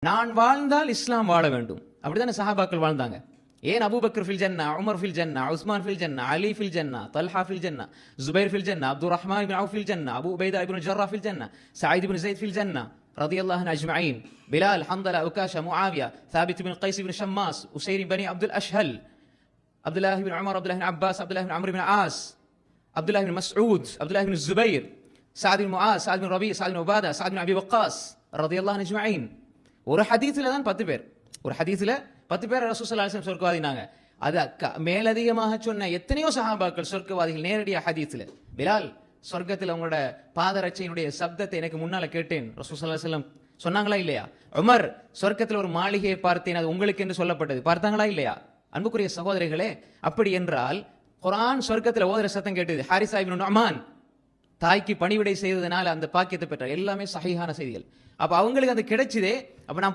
நான் வாழ்ந்தால் இஸ்லாம் வாழ வேண்டும். அப்படிதானே சஹாபாக்கள் வாழ்ந்தாங்க. ஏன் அபூபக்கர் ஃபில் ஜன்னா, உமர் ஃபில் ஜன்னா, உஸ்மான் ஃபில் ஜன்னா, அலி ஃபில் ஜன்னா, தல்ஹா ஃபில் ஜன்னா, ஜுபைர் ஃபில் ஜன்னா, அப்துர் ரஹ்மான் இப்னு அவுஃப் ஃபில் ஜன்னா, அபூ உபைதா இப்னு ஜர்ராஹ் ஃபில் ஜன்னா, சயீத் இப்னு ஸைத் ஃபில் ஜன்னா ரலியல்லாஹு அன்ஹும் அஜ்மஈன், பிலால், ஹன்தலா, உகாஷா, முஆவியா, சாபித் இப்னு கைஸ் இப்னு ஷம்மாஸ், உஸைர் பனி அப்துல் அஷ்ஹல், அப்துல்லாஹ் இப்னு உமர், அப்துல்லாஹ் இப்னு அப்பாஸ், அப்துல்லாஹ் இப்னு அம்ர் இப்னு ஆஸ், அப்துல்லாஹ் இப்னு மஸ்ஊத், அப்துல்லாஹ் இப்னு ஜுபைர், சஅத் இப்னு முஆஸ், சஅத் இப்னு ரபீ, சஅத் இப்னு உபாதா, சஅத் இப்னு அபி வக்காஸ் ரலியல்லாஹு அன்ஹும் அஜ்மஈன். ஒரு ஹதீஸ்ல தான் 10 பேர். ஒரு ஹதீஸ்ல 10 பேர் ரசூல் ஸல்லல்லாஹு அலைஹி வஸல்லம் சொர்க்கவாதினாங்க. அது மேலதிகமாக சொன்ன எத்தனையோ சஹாபாக்கள் சொர்க்கவாதிகள் நேரடியாக ஹதீஸ்ல. பிலால், சொர்க்கத்தில் உங்களோட பாதரட்சையினுடைய சப்தத்தை எனக்கு முன்னால கேட்டேன் ரசூல் ஸல்லல்லாஹு அலைஹி வஸல்லம் சொன்னாங்களா இல்லையா? உமர், சொர்க்கத்தில் ஒரு மாளிகையை பார்த்தேன், அது உங்களுக்கு என்று சொல்லப்பட்டது, பார்த்தாங்களா இல்லையா? அன்புக்குரிய சகோதரிகளே, அப்படி என்றால் குர்ஆன் சொர்க்கத்தில் ஓதுற சத்தம் கேட்டது. ஹாரிஸா இப்னு நுஅமான் தாய்க்கு பணிவிடை செய்ததனால அந்த பாக்கியத்தை பெற்றார். எல்லாமே சஹீஹான செய்திகள். அப்ப அவங்களுக்கு அது கிடைச்சதே. அப்ப நான்